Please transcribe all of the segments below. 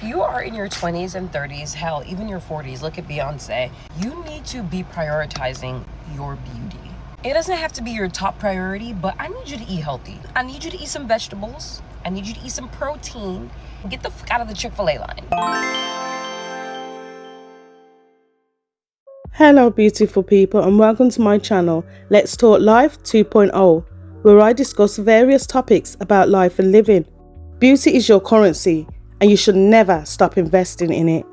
If you are in your 20s and 30s, hell, even your 40s, look at Beyonce, you need to be prioritizing your beauty. It doesn't have to be your top priority, but I need you to eat healthy. I need you to eat some vegetables. I need you to eat some protein. Get the fuck out of the Chick-fil-A line. Hello beautiful people and welcome to my channel Let's Talk Life 2.0, where I discuss various topics about life and living. Beauty is your currency and you should never stop investing in it.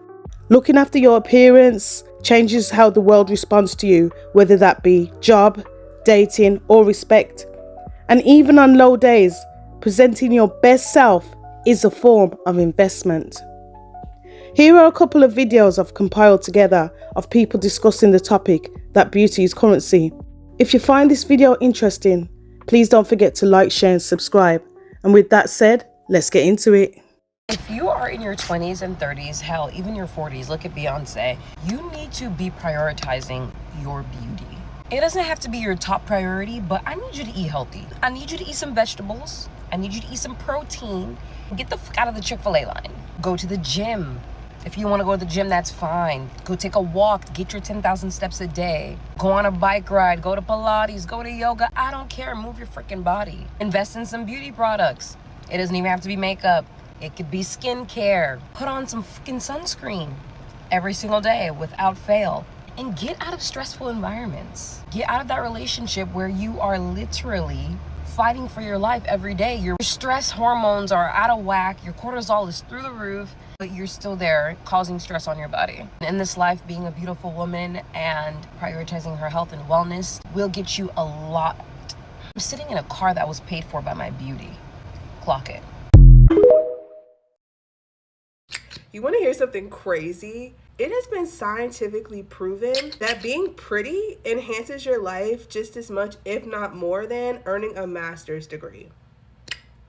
Looking after your appearance changes how the world responds to you, whether that be job, dating or respect. And even on low days, presenting your best self is a form of investment. Here are a couple of videos I've compiled together of people discussing the topic that beauty is currency. If you find this video interesting, please don't forget to like, share and subscribe. And with that said, let's get into it. If you are in your 20s and 30s, hell, even your 40s, look at Beyonce, you need to be prioritizing your beauty. It doesn't have to be your top priority, but I need you to eat healthy. I need you to eat some vegetables. I need you to eat some protein. Get the fuck out of the Chick-fil-A line. Go to the gym. If you want to go to the gym, that's fine. Go take a walk, get your 10,000 steps a day. Go on a bike ride, go to Pilates, go to yoga. I don't care, move your freaking body. Invest in some beauty products. It doesn't even have to be makeup. It could be skincare. Put on some freaking sunscreen every single day without fail. And get out of stressful environments. Get out of that relationship where you are literally fighting for your life every day. Your stress hormones are out of whack. Your cortisol is through the roof, but you're still there causing stress on your body. In this life, being a beautiful woman and prioritizing her health and wellness will get you a lot. I'm sitting in a car that was paid for by my beauty. Clock it. You want to hear something crazy? It has been scientifically proven that being pretty enhances your life just as much, if not more than, earning a master's degree.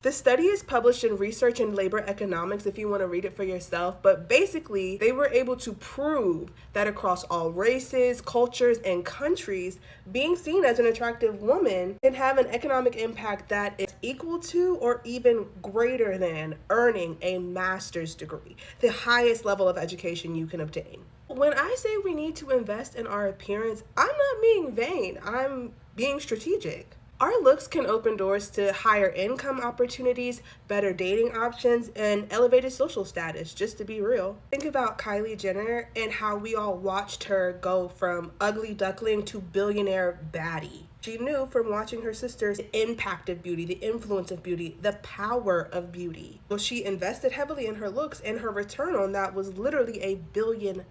The study is published in Research in Labor Economics if you want to read it for yourself, but basically they were able to prove that across all races, cultures, and countries, being seen as an attractive woman can have an economic impact that is equal to or even greater than earning a master's degree, the highest level of education you can obtain. When I say we need to invest in our appearance, I'm not being vain, I'm being strategic. Our looks can open doors to higher income opportunities, better dating options, and elevated social status, just to be real. Think about Kylie Jenner and how we all watched her go from ugly duckling to billionaire baddie. She knew from watching her sisters the impact of beauty, the influence of beauty, the power of beauty. Well, she invested heavily in her looks, and her return on that was literally $1 billion.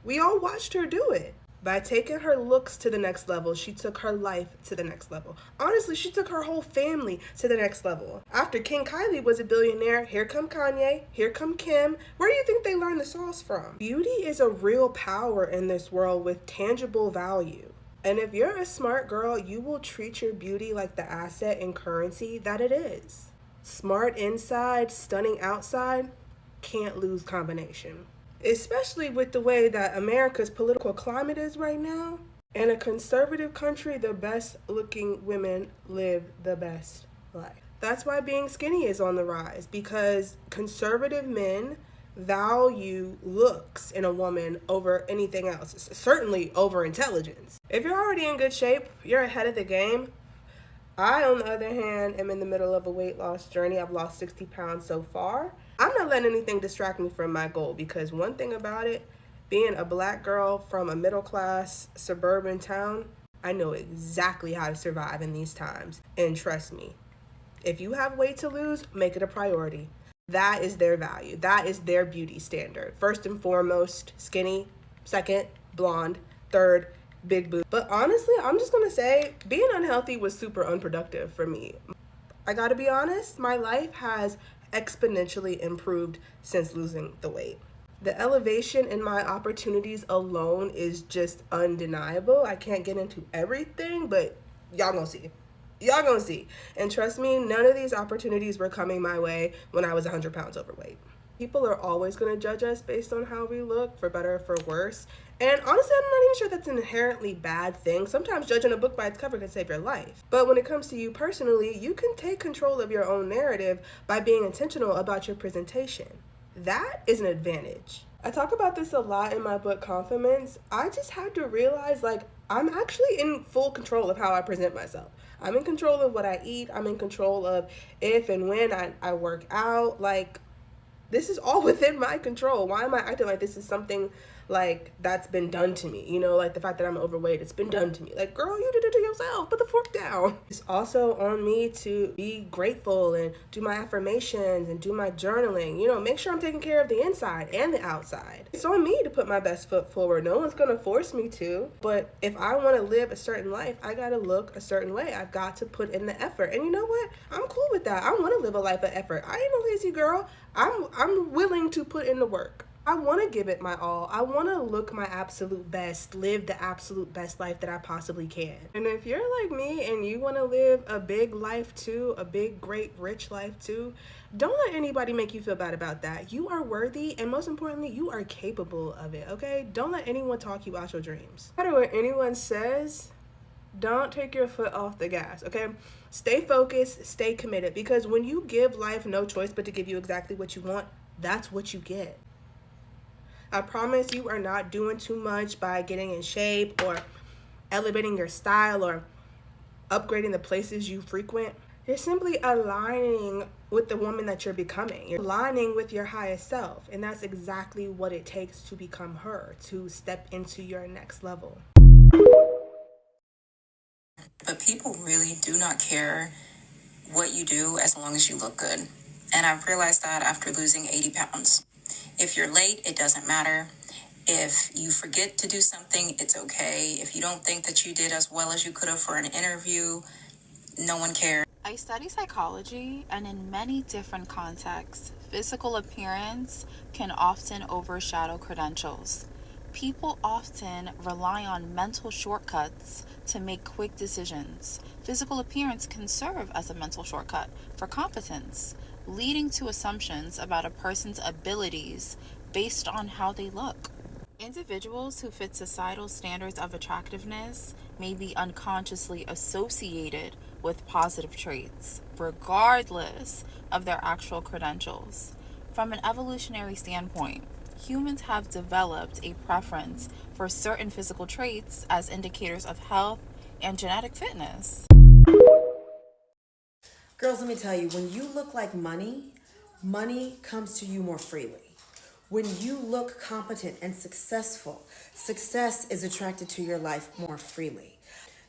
We all watched her do it. By taking her looks to the next level, she took her life to the next level. Honestly, she took her whole family to the next level. After King Kylie was a billionaire, here come Kanye, here come Kim. Where do you think they learned the sauce from? Beauty is a real power in this world with tangible value. And if you're a smart girl, you will treat your beauty like the asset and currency that it is. Smart inside, stunning outside, can't lose combination. Especially with the way that America's political climate is right now. In a conservative country, the best looking women live the best life. That's why being skinny is on the rise, because conservative men value looks in a woman over anything else, certainly over intelligence. If you're already in good shape, you're ahead of the game. I, on the other hand, am in the middle of a weight loss journey. I've lost 60 pounds so far. I'm not letting anything distract me from my goal, because one thing about it, being a black girl from a middle-class suburban town, I know exactly how to survive in these times. And trust me, if you have weight to lose, make it a priority. That is their value. That is their beauty standard. First and foremost, skinny. Second, blonde. Third, big boob. But honestly, I'm just gonna say, being unhealthy was super unproductive for me. I gotta be honest, my life has exponentially improved since losing the weight. The elevation in my opportunities alone is just undeniable. I can't get into everything, but y'all gonna see. Y'all gonna see. And trust me, none of these opportunities were coming my way when I was 100 pounds overweight. People are always going to judge us based on how we look, for better or for worse. And honestly, I'm not even sure that's an inherently bad thing. Sometimes judging a book by its cover can save your life. But when it comes to you personally, you can take control of your own narrative by being intentional about your presentation. That is an advantage. I talk about this a lot in my book, Confidence. I just had to realize, like, I'm actually in full control of how I present myself. I'm in control of what I eat. I'm in control of if and when I work out. Like, this is all within my control. Why am I acting like this is something like that's been done to me? You know, like the fact that I'm overweight, it's been done to me. Like, girl, you did it to yourself. Put the fork down. It's also on me to be grateful and do my affirmations and do my journaling. You know, make sure I'm taking care of the inside and the outside. It's on me to put my best foot forward. No one's gonna force me to. But if I want to live a certain life, I gotta look a certain way. I've got to put in the effort. And you know what? I'm cool with that. I want to live a life of effort. I ain't a lazy girl. I'm willing to put in the work. I want to give it my all. I want to look my absolute best, live the absolute best life that I possibly can. And if you're like me and you want to live a big life too, a big, great, rich life too, don't let anybody make you feel bad about that. You are worthy, and most importantly, you are capable of it, okay? Don't let anyone talk you out your dreams. No matter what anyone says, don't take your foot off the gas, okay? Stay focused, stay committed, because when you give life no choice but to give you exactly what you want, that's what you get. I promise you are not doing too much by getting in shape or elevating your style or upgrading the places you frequent. You're simply aligning with the woman that you're becoming. You're aligning with your highest self, and that's exactly what it takes to become her, to step into your next level. But people really do not care what you do as long as you look good. And I've realized that after losing 80 pounds. If you're late, it doesn't matter. If you forget to do something, it's okay. If you don't think that you did as well as you could have for an interview, no one cares. I study psychology, and in many different contexts, physical appearance can often overshadow credentials. People often rely on mental shortcuts to make quick decisions. Physical appearance can serve as a mental shortcut for competence, leading to assumptions about a person's abilities based on how they look. Individuals who fit societal standards of attractiveness may be unconsciously associated with positive traits, regardless of their actual credentials. From an evolutionary standpoint, humans have developed a preference for certain physical traits as indicators of health and genetic fitness. Girls, let me tell you, when you look like money, money comes to you more freely. When you look competent and successful, success is attracted to your life more freely.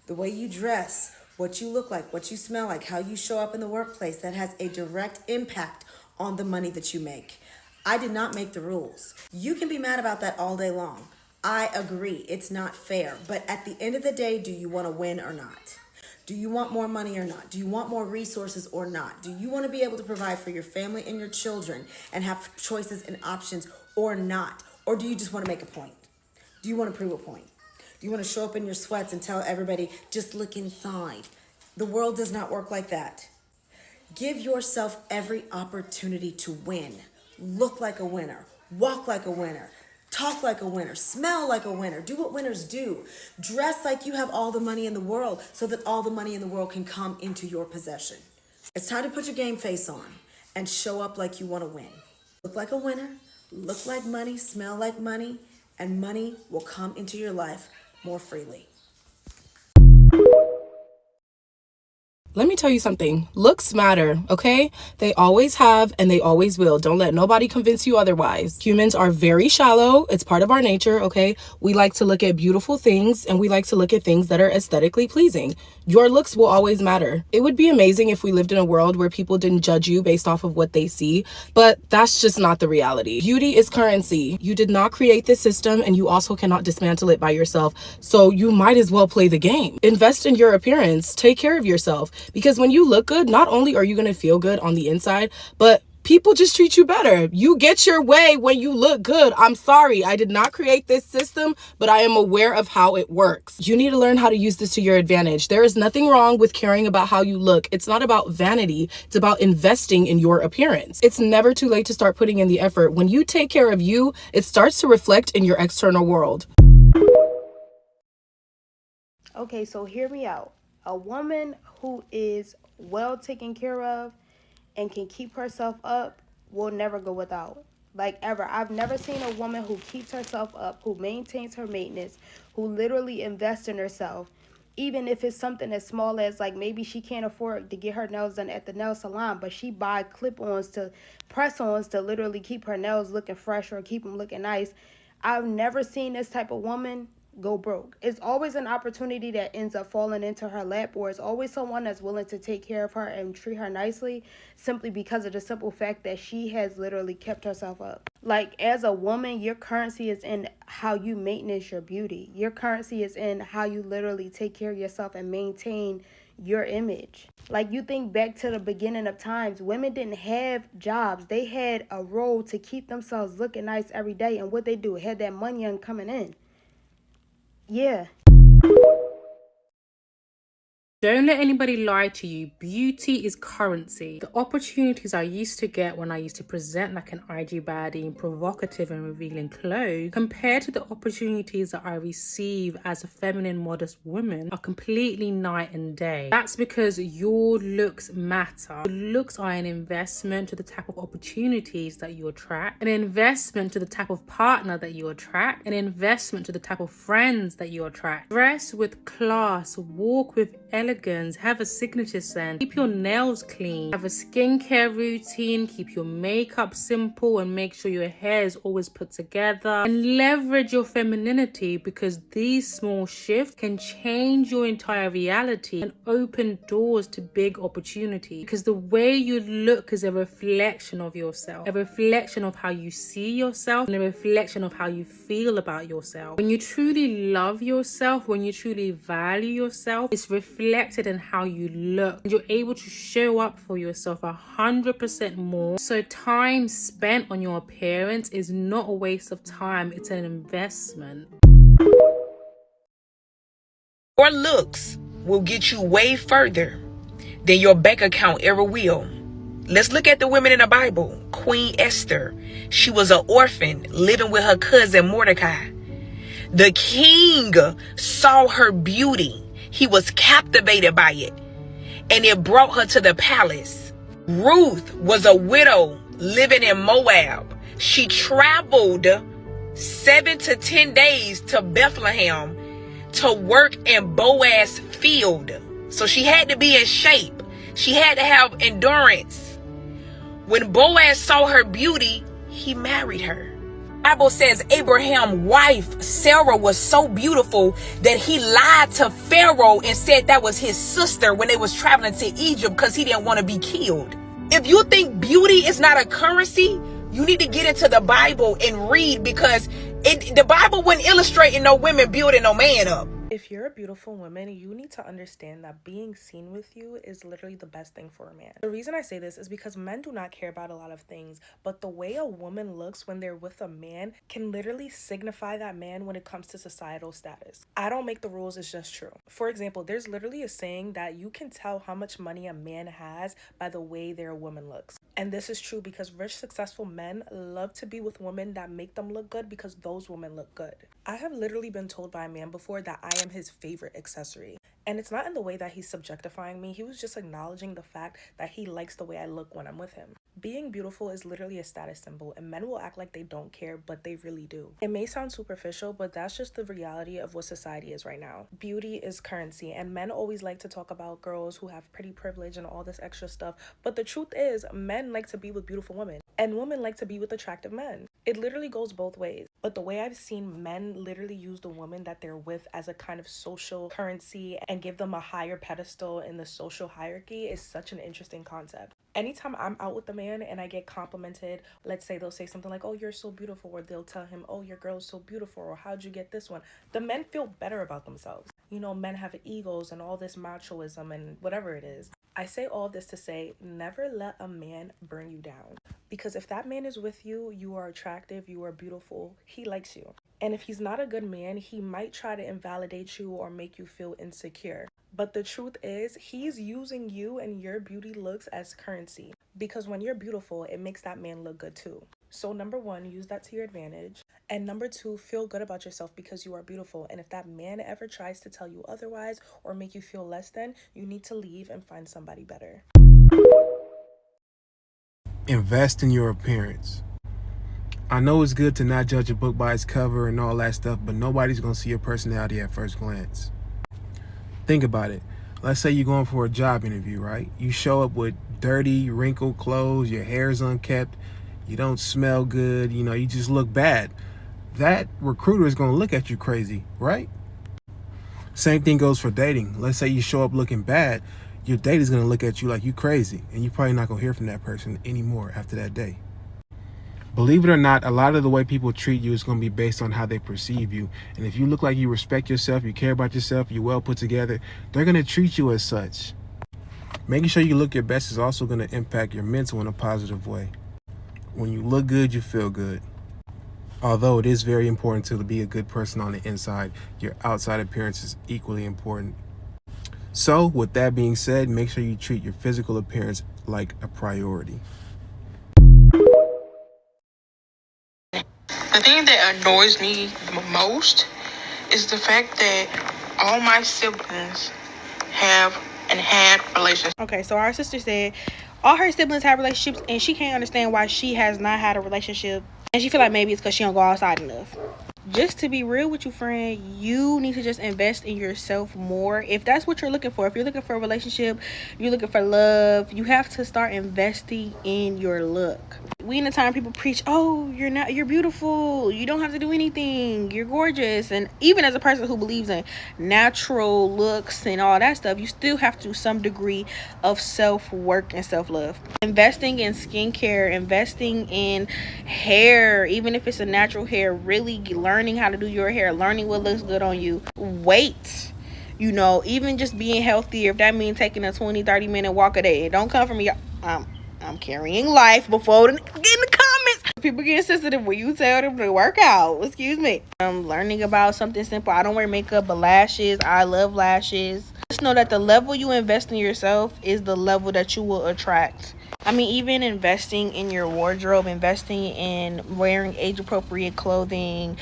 The way you dress, what you look like, what you smell like, how you show up in the workplace, that has a direct impact on the money that you make. I did not make the rules. You can be mad about that all day long. I agree, it's not fair. But at the end of the day, do you want to win or not? Do you want more money or not? Do you want more resources or not? Do you want to be able to provide for your family and your children and have choices and options or not? Or do you just want to make a point? Do you want to prove a point? Do you want to show up in your sweats and tell everybody, just look inside? The world does not work like that. Give yourself every opportunity to win. Look like a winner. Walk like a winner. Talk like a winner, smell like a winner, do what winners do. Dress like you have all the money in the world so that all the money in the world can come into your possession. It's time to put your game face on and show up like you want to win. Look like a winner, look like money, smell like money, and money will come into your life more freely. Let me tell you something. Looks matter, okay? They always have and they always will. Don't let nobody convince you otherwise. Humans are very shallow. It's part of our nature, okay? We like to look at beautiful things and we like to look at things that are aesthetically pleasing. Your looks will always matter. It would be amazing if we lived in a world where people didn't judge you based off of what they see, but that's just not the reality. Beauty is currency. You did not create this system and you also cannot dismantle it by yourself. So you might as well play the game. Invest in your appearance. Take care of yourself. Because when you look good, not only are you going to feel good on the inside, but people just treat you better. You get your way when you look good. I'm sorry, I did not create this system, but I am aware of how it works. You need to learn how to use this to your advantage. There is nothing wrong with caring about how you look. It's not about vanity. It's about investing in your appearance. It's never too late to start putting in the effort. When you take care of you, it starts to reflect in your external world. Okay, so hear me out. A woman who is well taken care of and can keep herself up will never go without. Like ever. I've never seen a woman who keeps herself up, who maintains her maintenance, who literally invests in herself. Even if it's something as small as like maybe she can't afford to get her nails done at the nail salon, but she buy clip-ons to press-ons to literally keep her nails looking fresh or keep them looking nice. I've never seen this type of woman go broke. It's always an opportunity that ends up falling into her lap, or it's always someone that's willing to take care of her and treat her nicely simply because of the simple fact that she has literally kept herself up. Like, as a woman, your currency is in how you maintenance your beauty. Your currency is in how you literally take care of yourself and maintain your image. Like, you think back to the beginning of times, women didn't have jobs. They had a role to keep themselves looking nice every day, and what they do, had that money coming in. Yeah. Don't let anybody lie to you. Beauty is currency. The opportunities I used to get when I used to present like an IG baddie in provocative and revealing clothes compared to the opportunities that I receive as a feminine, modest woman are completely night and day. That's because your looks matter. Your looks are an investment to the type of opportunities that you attract, an investment to the type of partner that you attract, an investment to the type of friends that you attract. Dress with class, walk with elegance, have a signature scent, keep your nails clean, have a skincare routine, keep your makeup simple and make sure your hair is always put together, and leverage your femininity, because these small shifts can change your entire reality and open doors to big opportunities, because the way you look is a reflection of yourself, a reflection of how you see yourself, and a reflection of how you feel about yourself. When you truly love yourself, when you truly value yourself, it's reflected in how you look. You're able to show up for yourself 100% more. So time spent on your appearance is not a waste of time, it's an investment. Your looks will get you way further than your bank account ever will. Let's look at the women in the Bible. Queen Esther, she was an orphan living with her cousin Mordecai. The king saw her beauty. He was captivated by it, and it brought her to the palace. Ruth was a widow living in Moab. She traveled 7 to 10 days to Bethlehem to work in Boaz's field. So she had to be in shape. She had to have endurance. When Boaz saw her beauty, he married her. Bible says Abraham's wife Sarah was so beautiful that he lied to Pharaoh and said that was his sister when they was traveling to Egypt because he didn't want to be killed. If you think beauty is not a currency, you need to get into the Bible and read, because the Bible wasn't illustrating no women building no man up. If you're a beautiful woman, you need to understand that being seen with you is literally the best thing for a man. The reason I say this is because men do not care about a lot of things, but the way a woman looks when they're with a man can literally signify that man when it comes to societal status. I don't make the rules, it's just true. For example, there's literally a saying that you can tell how much money a man has by the way their woman looks. And this is true because rich, successful men love to be with women that make them look good because those women look good. I have literally been told by a man before that I am his favorite accessory. And it's not in the way that he's subjectifying me. He was just acknowledging the fact that he likes the way I look when I'm with him. Being beautiful is literally a status symbol, and men will act like they don't care, but they really do. It may sound superficial, but that's just the reality of what society is right now. Beauty is currency, and men always like to talk about girls who have pretty privilege and all this extra stuff. But the truth is, men like to be with beautiful women, and women like to be with attractive men. It literally goes both ways. But the way I've seen men literally use the woman that they're with as a kind of social currency and give them a higher pedestal in the social hierarchy is such an interesting concept. Anytime I'm out with a man and I get complimented, let's say they'll say something like, oh, you're so beautiful, or they'll tell him, oh, your girl's so beautiful, or how'd you get this one? The men feel better about themselves. You know, men have egos and all this machoism and whatever it is. I say all this to say, never let a man burn you down. Because if that man is with you, you are attractive, you are beautiful, he likes you. And if he's not a good man, he might try to invalidate you or make you feel insecure. But the truth is, he's using you and your beauty looks as currency. Because when you're beautiful, it makes that man look good too. So number one, use that to your advantage. And number two, feel good about yourself because you are beautiful. And if that man ever tries to tell you otherwise or make you feel less than, you need to leave and find somebody better. Invest in your appearance. I know it's good to not judge a book by its cover and all that stuff, but nobody's going to see your personality at first glance. Think about it. Let's say you're going for a job interview, right? You show up with dirty, wrinkled clothes, your hair's unkept, you don't smell good, you just look bad. That recruiter is going to look at you crazy, right? Same thing goes for dating. Let's say you show up looking bad, your date is going to look at you like you crazy, and you're probably not going to hear from that person anymore after that day. Believe it or not, a lot of the way people treat you is going to be based on how they perceive you. And if you look like you respect yourself, you care about yourself, you're well put together, they're going to treat you as such. Making sure you look your best is also going to impact your mental in a positive way. When you look good, you feel good. Although it is very important to be a good person on the inside, your outside appearance is equally important. So, with that being said, make sure you treat your physical appearance like a priority. The thing that annoys me the most is the fact that all my siblings have and had relationships. Okay, so our sister said all her siblings have relationships and she can't understand why she has not had a relationship. And she feel like maybe it's because she don't go outside enough. Just to be real with you, friend, you need to just invest in yourself more. If that's what you're looking for, if you're looking for a relationship, you're looking for love, you have to start investing in your look. We in the time people preach, oh, you're beautiful, you don't have to do anything, you're gorgeous. And even as a person who believes in natural looks and all that stuff, you still have to do some degree of self-work and self-love. Investing in skincare, investing in hair, even if it's a natural hair, really learning how to do your hair, learning what looks good on you. Weight, even just being healthier, if that means taking a 20-30 minute walk a day. Don't come from me, I'm carrying life before get in the comments. People get sensitive when you tell them to work out. Excuse me. I'm learning about something simple. I don't wear makeup, but lashes. I love lashes. Just know that the level you invest in yourself is the level that you will attract. Even investing in your wardrobe, investing in wearing age-appropriate clothing,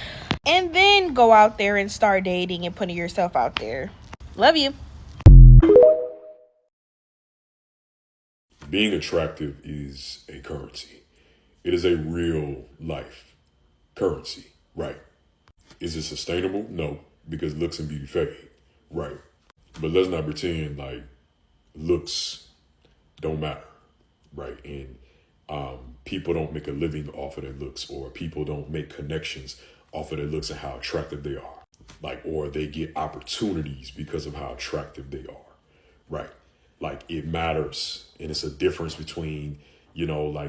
and then go out there and start dating and putting yourself out there. Love you. Being attractive is a currency. It is a real life currency, right? Is it sustainable? No, because looks and beauty fade, right? But let's not pretend like looks don't matter, right? And people don't make a living off of their looks, or people don't make connections off of their looks and how attractive they are, or they get opportunities because of how attractive they are, right? It matters, and it's a difference between,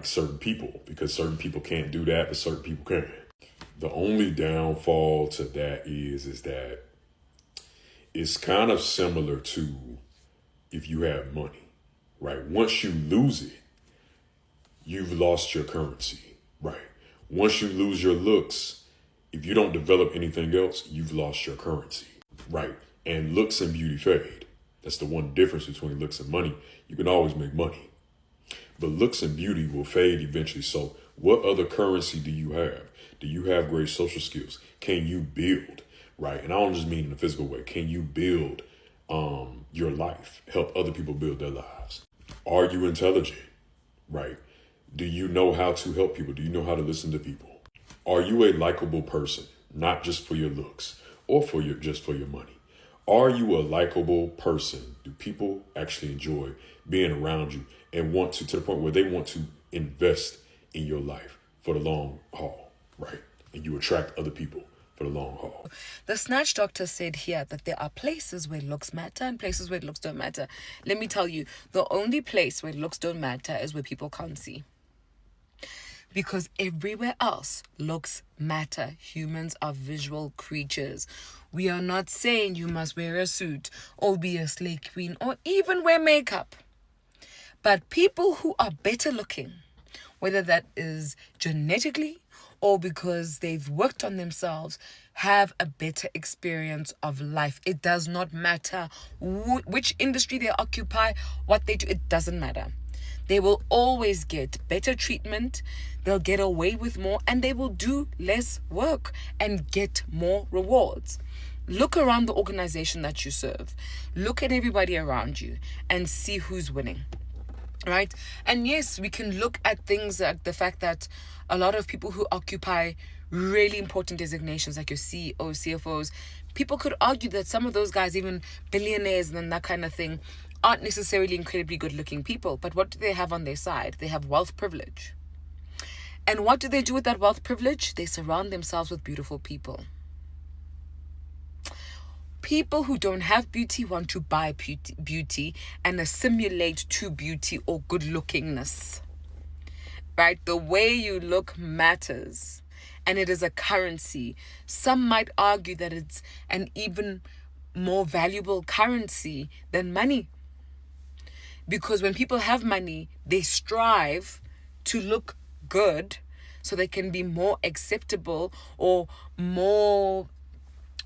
certain people, because certain people can't do that, but certain people can. The only downfall to that is that it's kind of similar to if you have money, right? Once you lose it, you've lost your currency, right? Once you lose your looks, if you don't develop anything else, you've lost your currency, right? And looks and beauty fade. That's the one difference between looks and money. You can always make money, but looks and beauty will fade eventually. So what other currency do you have? Do you have great social skills? Can you build, right? And I don't just mean in a physical way. Can you build your life, help other people build their lives? Are you intelligent, right? Do you know how to help people? Do you know how to listen to people? Are you a likable person, not just for your looks or just for your money? Are you a likable person? Do people actually enjoy being around you and want to the point where they want to invest in your life for the long haul, right? And you attract other people for the long haul. The Snatch Doctor said here that there are places where looks matter and places where looks don't matter. Let me tell you, the only place where looks don't matter is where people can't see. Because everywhere else, looks matter. Humans are visual creatures. We are not saying you must wear a suit or be a slay queen or even wear makeup. But people who are better looking whether that is genetically or because they've worked on themselves, have a better experience of life. It does not matter which industry they occupy, what they do, it doesn't matter. They will always get better treatment, they'll get away with more, and they will do less work and get more rewards. Look around the organization that you serve. Look at everybody around you and see who's winning. Right? And yes, we can look at things like the fact that a lot of people who occupy really important designations like your CEOs, CFOs, people could argue that some of those guys, even billionaires and that kind of thing, aren't necessarily incredibly good looking people. But what do they have on their side? They have wealth privilege. And what do they do with that wealth privilege? They surround themselves with beautiful people. People who don't have beauty want to buy beauty and assimilate to beauty or good lookingness. Right? The way you look matters. And it is a currency. Some might argue that it's an even more valuable currency than money. Because when people have money, they strive to look good so they can be more acceptable or more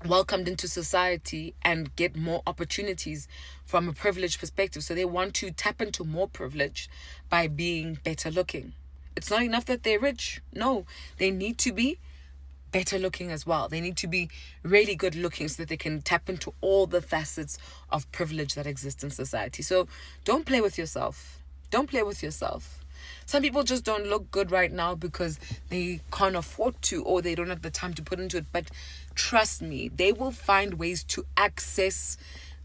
welcomed into society and get more opportunities from a privileged perspective. So they want to tap into more privilege by being better looking. It's not enough that they're rich. No, they need to be better looking as well. They need to be really good looking so that they can tap into all the facets of privilege that exist in society. So don't play with yourself. Don't play with yourself. Some people just don't look good right now because they can't afford to or they don't have the time to put into it. But trust me, they will find ways to access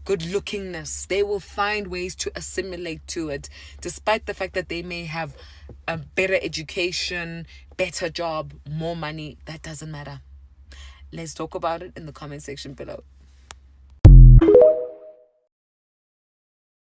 good lookingness. They will find ways to assimilate to it, despite the fact that they may have a better education, better job, more money. That doesn't matter. Let's talk about it in the comment section below.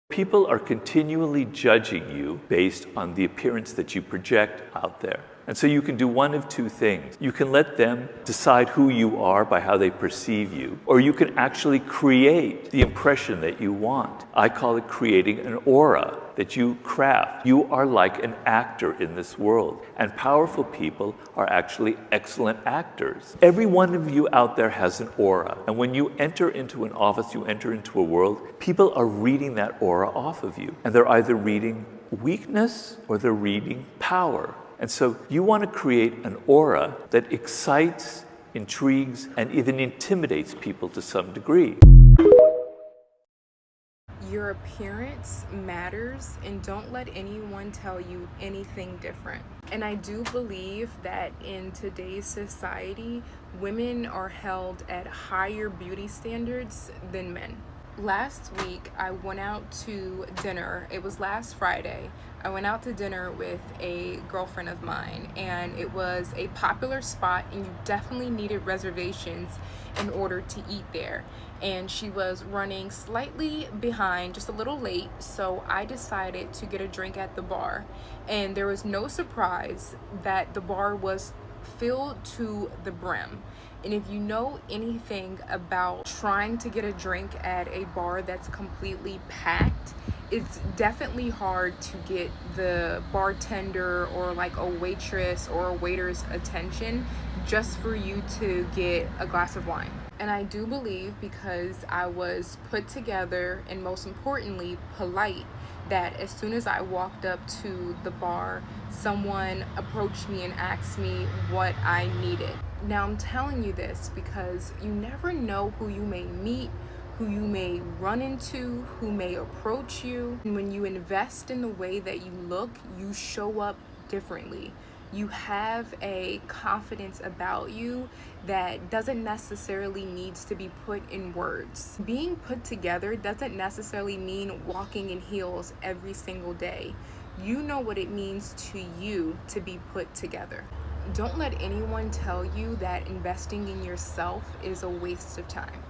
People are continually judging you based on the appearance that you project out there. And so you can do one of two things. You can let them decide who you are by how they perceive you, or you can actually create the impression that you want. I call it creating an aura that you craft. You are like an actor in this world, and powerful people are actually excellent actors. Every one of you out there has an aura, and when you enter into an office, you enter into a world, people are reading that aura off of you, and they're either reading weakness or they're reading power. And so you want to create an aura that excites, intrigues, and even intimidates people to some degree. Your appearance matters, and don't let anyone tell you anything different. And I do believe that in today's society, women are held at higher beauty standards than men. Last week, I went out to dinner. It was last Friday. I went out to dinner with a girlfriend of mine, and it was a popular spot, and you definitely needed reservations in order to eat there. And she was running slightly behind, just a little late, so I decided to get a drink at the bar. And there was no surprise that the bar was filled to the brim. And if you know anything about trying to get a drink at a bar that's completely packed, it's definitely hard to get the bartender or like a waitress or a waiter's attention just for you to get a glass of wine. And I do believe, because I was put together and most importantly polite, that as soon as I walked up to the bar, someone approached me and asked me what I needed. Now I'm telling you this because you never know who you may meet, who you may run into, who may approach you. And when you invest in the way that you look, you show up differently. You have a confidence about you that doesn't necessarily needs to be put in words. Being put together doesn't necessarily mean walking in heels every single day. You know what it means to you to be put together. Don't let anyone tell you that investing in yourself is a waste of time.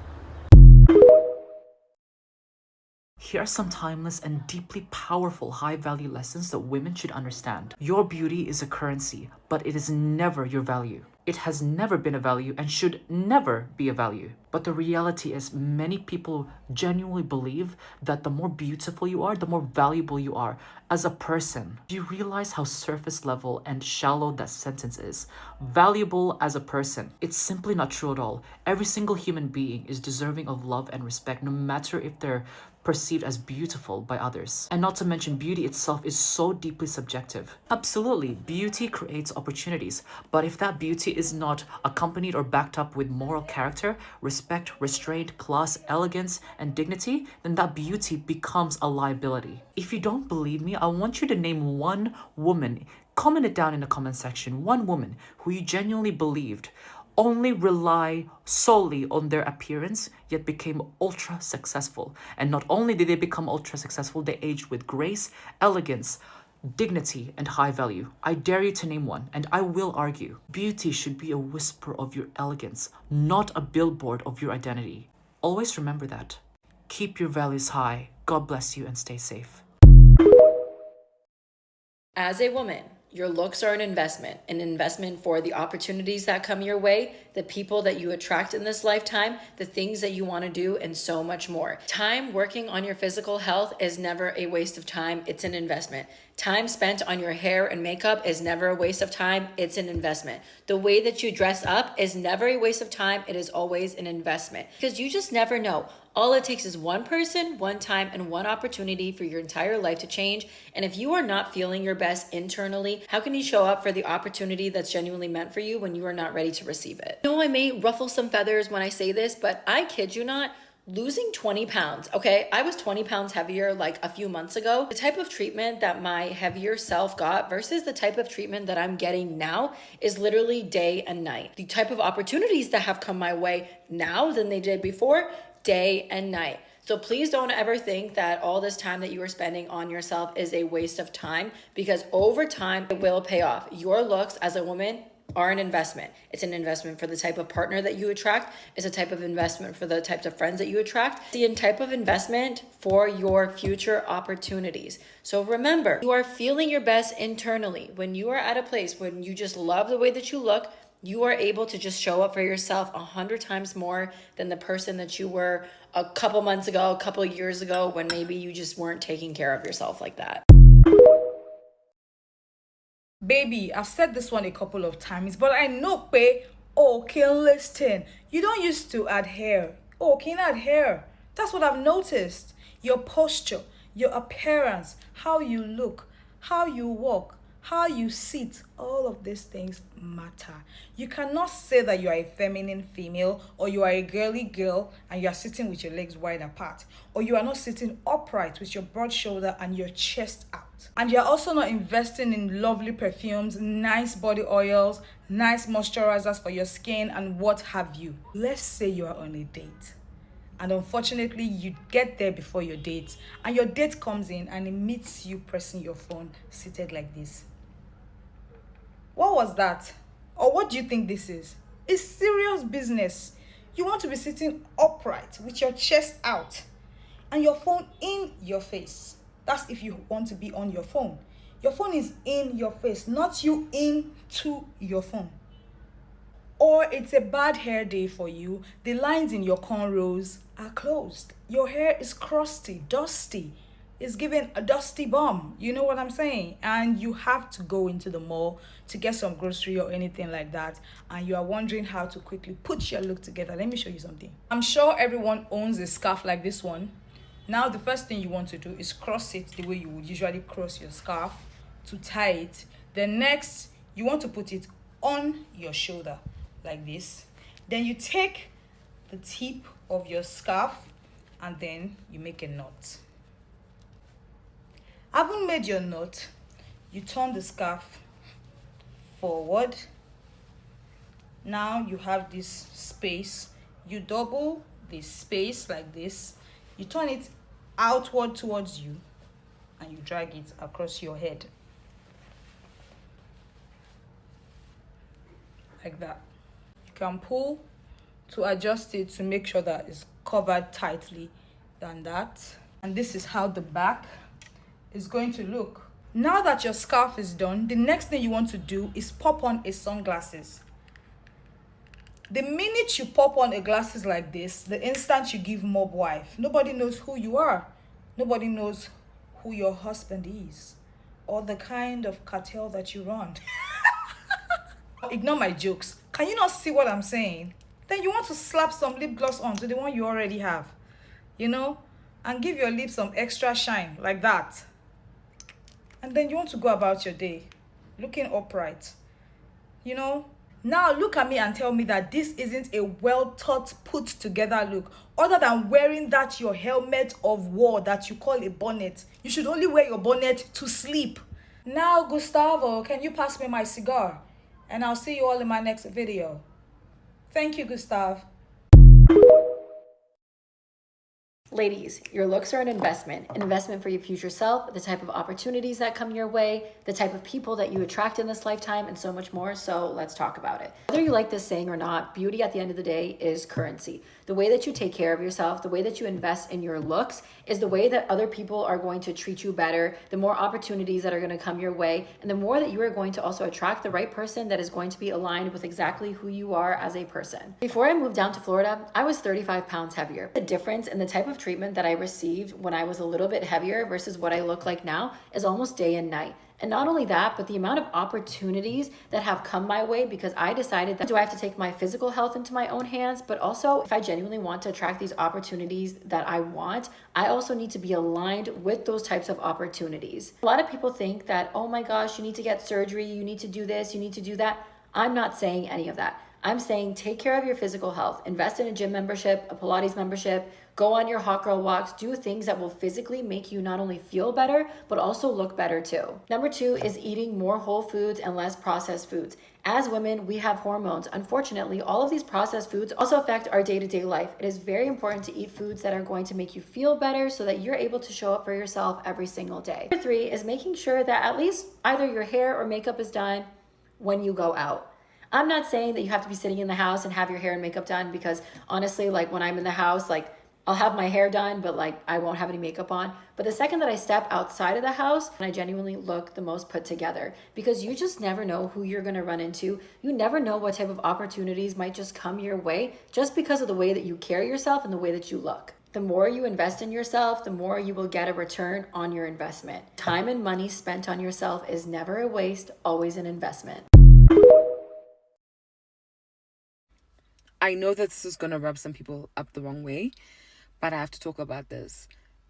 Here are some timeless and deeply powerful high-value lessons that women should understand. Your beauty is a currency, but it is never your value. It has never been a value and should never be a value. But the reality is many people genuinely believe that the more beautiful you are, the more valuable you are as a person. Do you realize how surface level and shallow that sentence is? Valuable as a person. It's simply not true at all. Every single human being is deserving of love and respect, no matter if they're perceived as beautiful by others. And not to mention, beauty itself is so deeply subjective. Absolutely, beauty creates opportunities, but if that beauty is not accompanied or backed up with moral character, respect, restraint, class, elegance, and dignity, then that beauty becomes a liability. If you don't believe me, I want you to name one woman, comment it down in the comment section, one woman who you genuinely believed only rely solely on their appearance, yet became ultra successful. And not only did they become ultra successful, they aged with grace, elegance, dignity, and high value. I dare you to name one, and I will argue. Beauty should be a whisper of your elegance, not a billboard of your identity. Always remember that. Keep your values high. God bless you and stay safe. As a woman, your looks are an investment for the opportunities that come your way, the people that you attract in this lifetime, the things that you want to do, and so much more. Time working on your physical health is never a waste of time. It's an investment. Time spent on your hair and makeup is never a waste of time. It's an investment. The way that you dress up is never a waste of time. It is always an investment, because you just never know. All it takes is one person, one time, and one opportunity for your entire life to change. And if you are not feeling your best internally, how can you show up for the opportunity that's genuinely meant for you when you are not ready to receive it? I know I may ruffle some feathers when I say this, but I kid you not, losing 20 pounds, okay? I was 20 pounds heavier like a few months ago. The type of treatment that my heavier self got versus the type of treatment that I'm getting now is literally day and night. The type of opportunities that have come my way now than they did before, day and night. So please don't ever think that all this time that you are spending on yourself is a waste of time, because over time it will pay off. Your looks as a woman are an investment. It's an investment for the type of partner that you attract. It's a type of investment for the types of friends that you attract. It's a type of investment for your future opportunities. So remember, you are feeling your best internally. When you are at a place when you just love the way that you look, you are able to just show up for yourself 100 times more than the person that you were a couple months ago, a couple years ago, when maybe you just weren't taking care of yourself like that. Baby, I've said this one a couple of times, but I know, okay, listen. You don't used to add hair. Okay, add hair. That's what I've noticed. Your posture, your appearance, how you look, how you walk, how you sit, all of these things matter. You cannot say that you are a feminine female, or you are a girly girl and you are sitting with your legs wide apart, or you are not sitting upright with your broad shoulder and your chest out. And you're also not investing in lovely perfumes, nice body oils, nice moisturizers for your skin, and what have you. Let's say you are on a date, and unfortunately you get there before your date, and your date comes in and it meets you pressing your phone seated like this. What was that? Or what do you think this is? It's serious business. You want to be sitting upright with your chest out and your phone in your face. That's if you want to be on your phone. Your phone is in your face, not you into your phone. Or it's a bad hair day for you. The lines in your cornrows are closed. Your hair is crusty, dusty. It's giving a dusty bum. You know what I'm saying? And you have to go into the mall to get some grocery or anything like that. And you are wondering how to quickly put your look together. Let me show you something. I'm sure everyone owns a scarf like this one. Now, the first thing you want to do is cross it the way you would usually cross your scarf to tie it. Then next, you want to put it on your shoulder like this. Then you take the tip of your scarf and then you make a knot. Having made your knot, you turn the scarf forward. Now you have this space. You double this space like this. You turn it outward towards you and you drag it across your head. Like that. You can pull to adjust it to make sure that it's covered tightly than that. And this is how the back is going to look. Now that your scarf is done, the next thing you want to do is pop on a sunglasses. The minute you pop on a glasses like this, the instant you give mob wife, nobody knows who you are. Nobody knows who your husband is or the kind of cartel that you run. Ignore my jokes. Can you not see what I'm saying? Then you want to slap some lip gloss on to the one you already have, you know, and give your lips some extra shine like that. And then you want to go about your day looking upright, you know. Now look at me and tell me that this isn't a well thought, put together look. Other than wearing that your helmet of war that you call a bonnet. You should only wear your bonnet to sleep. Now Gustavo, can you pass me my cigar? And I'll see you all in my next video. Thank you, Gustav. Ladies, your looks are an investment for your future self, the type of opportunities that come your way, the type of people that you attract in this lifetime, and so much more. So let's talk about it. Whether you like this saying or not, beauty at the end of the day is currency. The way that you take care of yourself, the way that you invest in your looks is the way that other people are going to treat you better, the more opportunities that are going to come your way, and the more that you are going to also attract the right person that is going to be aligned with exactly who you are as a person. Before I moved down to Florida, I was 35 pounds heavier. The difference in the type of treatment that I received when I was a little bit heavier versus what I look like now is almost day and night. And not only that, but the amount of opportunities that have come my way because I decided that do I have to take my physical health into my own hands, but also if I genuinely want to attract these opportunities that I want, I also need to be aligned with those types of opportunities. A lot of people think that, oh my gosh, you need to get surgery, you need to do this, you need to do that. I'm not saying any of that. I'm saying take care of your physical health, invest in a gym membership, a Pilates membership, go on your hot girl walks, do things that will physically make you not only feel better, but also look better too. Number 2 is eating more whole foods and less processed foods. As women, we have hormones. Unfortunately, all of these processed foods also affect our day-to-day life. It is very important to eat foods that are going to make you feel better so that you're able to show up for yourself every single day. Number 3 is making sure that at least either your hair or makeup is done when you go out. I'm not saying that you have to be sitting in the house and have your hair and makeup done because honestly, like when I'm in the house, like I'll have my hair done, but like I won't have any makeup on. But the second that I step outside of the house, I genuinely look the most put together because you just never know who you're going to run into. You never know what type of opportunities might just come your way just because of the way that you carry yourself and the way that you look. The more you invest in yourself, the more you will get a return on your investment. Time and money spent on yourself is never a waste, always an investment. I know that this is going to rub some people up the wrong way, but I have to talk about this.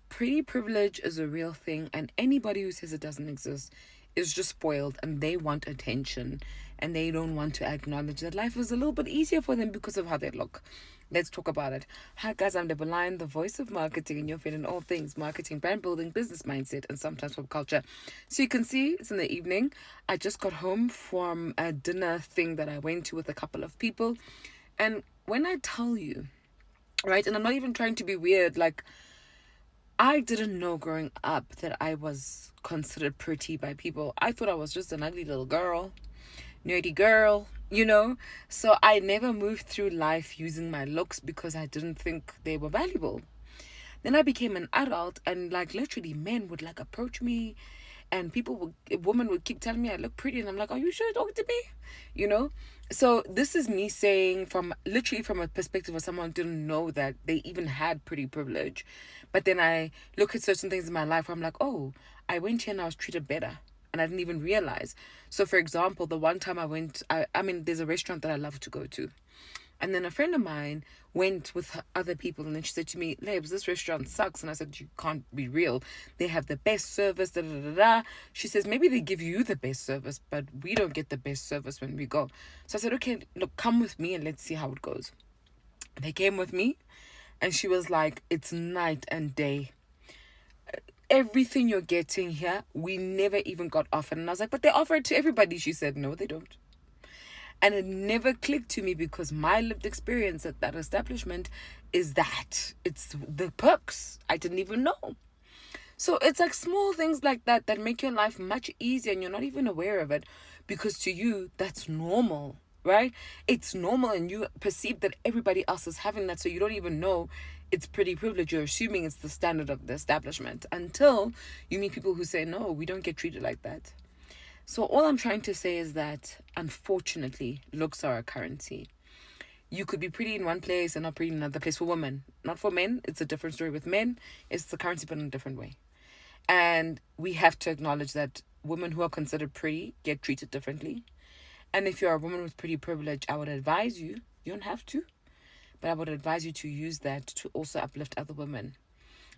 Pretty privilege is a real thing, and anybody who says it doesn't exist is just spoiled, and they want attention, and they don't want to acknowledge that life is a little bit easier for them because of how they look. Let's talk about it. Hi guys, I'm Deborah Lyon, the voice of marketing, and you're feeling all things marketing, brand building, business mindset, and sometimes pop culture. So you can see it's in the evening. I just got home from a dinner thing that I went to with a couple of people. And when I tell you, right, and I'm not even trying to be weird, like, I didn't know growing up that I was considered pretty by people. I thought I was just an ugly little girl, nerdy girl, you know? So I never moved through life using my looks because I didn't think they were valuable. Then I became an adult and, like, literally men would, like, approach me and women would keep telling me I look pretty, and I'm like, are you sure you're talking to me? You know? So this is me saying from a perspective of someone who didn't know that they even had pretty privilege. But then I look at certain things in my life where I'm like, oh, I went here and I was treated better, and I didn't even realize. So for example, the one time I went, I mean, there's a restaurant that I love to go to. And then a friend of mine went with other people, and then she said to me, Labs, this restaurant sucks. And I said, you can't be real. They have the best service, da da da da. She says, maybe they give you the best service, but we don't get the best service when we go. So I said, okay, look, come with me and let's see how it goes. They came with me, and she was like, it's night and day. Everything you're getting here, we never even got offered. And I was like, but they offer it to everybody. She said, no, they don't. And it never clicked to me because my lived experience at that establishment is that it's the perks. I didn't even know. So it's like small things like that that make your life much easier, and you're not even aware of it because to you, that's normal, right? It's normal, and you perceive that everybody else is having that, so you don't even know it's pretty privilege. You're assuming it's the standard of the establishment until you meet people who say, no, we don't get treated like that. So all I'm trying to say is that, unfortunately, looks are a currency. You could be pretty in one place and not pretty in another place for women. Not for men. It's a different story with men. It's the currency, but in a different way. And we have to acknowledge that women who are considered pretty get treated differently. And if you're a woman with pretty privilege, I would advise you don't have to, but I would advise you to use that to also uplift other women.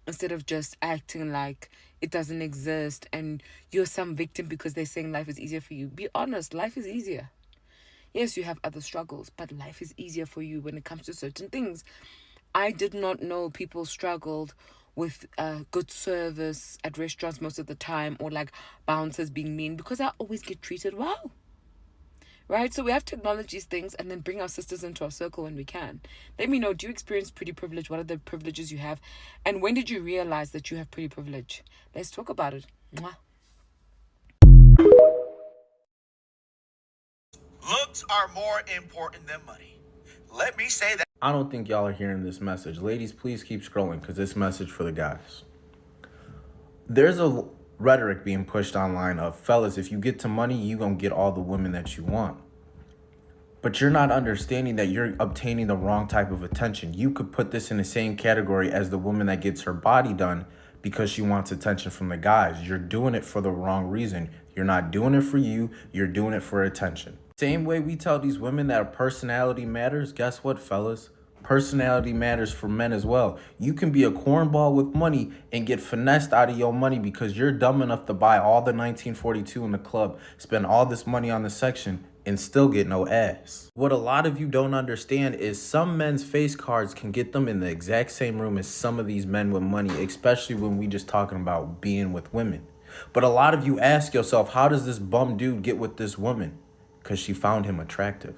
Instead of just acting like it doesn't exist and you're some victim because they're saying life is easier for you. Be honest, life is easier. Yes, you have other struggles, but life is easier for you when it comes to certain things. I did not know people struggled with good service at restaurants most of the time, or like bouncers being mean, because I always get treated well. Right? So we have to acknowledge these things and then bring our sisters into our circle when we can. Let me know, do you experience pretty privilege? What are the privileges you have? And when did you realize that you have pretty privilege? Let's talk about it. Mwah. Looks are more important than money. Let me say that. I don't think y'all are hearing this message. Ladies, please keep scrolling because this message for the guys. There's a rhetoric being pushed online of, fellas, if you get to money, you gonna get all the women that you want. But you're not understanding that you're obtaining the wrong type of attention. You could put this in the same category as the woman that gets her body done because she wants attention from the guys. You're doing it for the wrong reason. You're not doing it for you. You're doing it for attention. Same way we tell these women that personality matters, guess what, fellas? Personality matters for men as well. You can be a cornball with money and get finessed out of your money because you're dumb enough to buy all the 1942 in the club, spend all this money on the section, and still get no ass. What a lot of you don't understand is some men's face cards can get them in the exact same room as some of these men with money, especially when we just talking about being with women. But a lot of you ask yourself, how does this bum dude get with this woman? Because she found him attractive.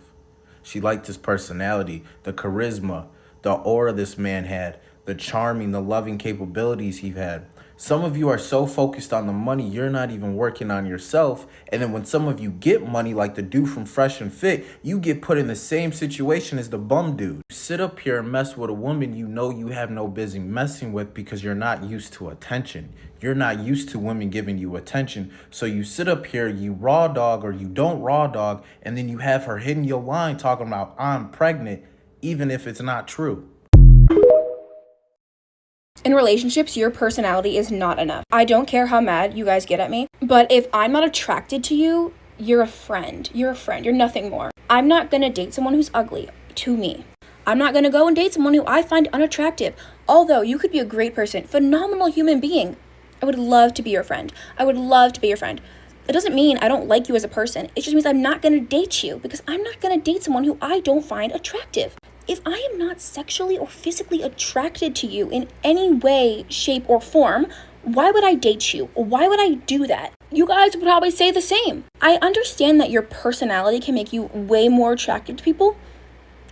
She liked his personality, the charisma, the aura this man had, the charming, the loving capabilities he had. Some of you are so focused on the money, you're not even working on yourself. And then when some of you get money, like the dude from Fresh and Fit, you get put in the same situation as the bum dude. You sit up here and mess with a woman you know you have no business messing with because you're not used to attention. You're not used to women giving you attention. So you sit up here, you raw dog or you don't raw dog, and then you have her hitting your line talking about, I'm pregnant, even if it's not true. In relationships, your personality is not enough. I don't care how mad you guys get at me, but if I'm not attracted to you, you're a friend. You're a friend. You're nothing more. I'm not gonna date someone who's ugly to me. I'm not gonna go and date someone who I find unattractive. Although you could be a great person, phenomenal human being. I would love to be your friend. I would love to be your friend. It doesn't mean I don't like you as a person. It just means I'm not gonna date you because I'm not gonna date someone who I don't find attractive. If I am not sexually or physically attracted to you in any way, shape, or form, why would I date you? Why would I do that? You guys would probably say the same. I understand that your personality can make you way more attractive to people,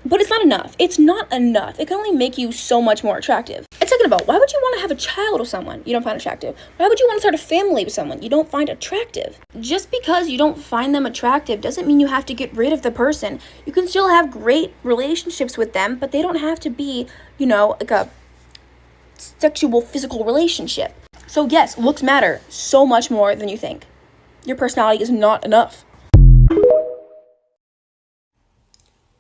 but it's not enough. It's not enough. It can only make you so much more attractive. And second of all, why would you want to have a child with someone you don't find attractive? Why would you want to start a family with someone you don't find attractive? Just because you don't find them attractive doesn't mean you have to get rid of the person. You can still have great relationships with them, but they don't have to be, like a sexual, physical relationship. So yes, looks matter so much more than you think. Your personality is not enough.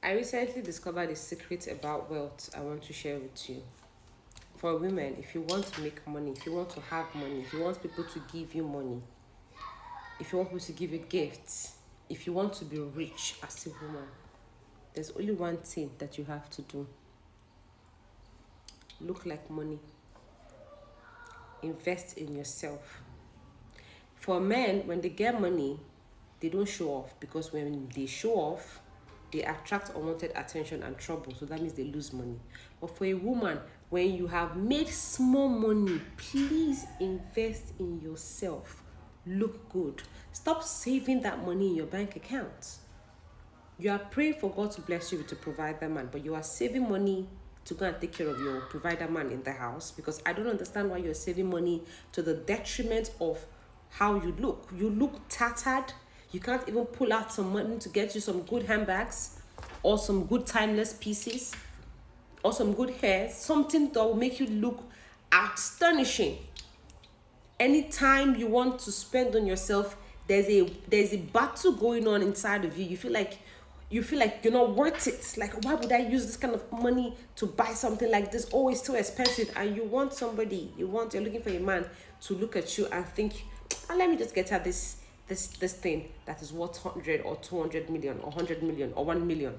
I recently discovered a secret about wealth I want to share with you. For women, if you want to make money, if you want to have money, if you want people to give you money, if you want people to give you gifts, if you want to be rich as a woman, there's only one thing that you have to do. Look like money. Invest in yourself. For men, when they get money, they don't show off, because when they show off, they attract unwanted attention and trouble, so that means they lose money. But for a woman, when you have made small money, please invest in yourself. Look good. Stop saving that money in your bank account. You are praying for God to bless you to provide that man, but you are saving money to go and take care of your provider man in the house, because I don't understand why you're saving money to the detriment of how you look. You look tattered. You can't even pull out some money to get you some good handbags or some good timeless pieces. or some good hair, something that will make you look astonishing. Anytime you want to spend on yourself, there's a battle going on inside of you. You feel like you're not worth it. Like, why would I use this kind of money to buy something like this? Oh, it's too expensive. And you want somebody, you're looking for a man to look at you and think, let me just get her this thing that is worth 100 or 200 million or 100 million or 1 million.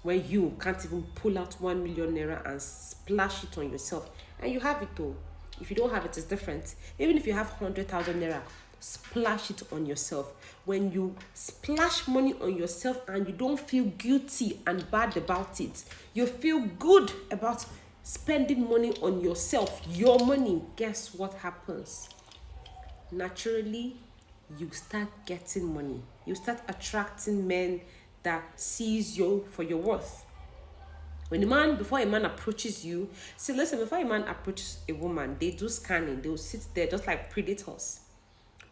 When you can't even pull out 1 million naira and splash it on yourself. And you have it though. If you don't have it, it's different. Even if you have 100,000 naira, splash it on yourself. When you splash money on yourself and you don't feel guilty and bad about it, you feel good about spending money on yourself, your money, guess what happens? Naturally, you start getting money. You start attracting men that sees you for your worth. Before a man approaches you, see, listen, before a man approaches a woman, they do scanning. They will sit there just like predators.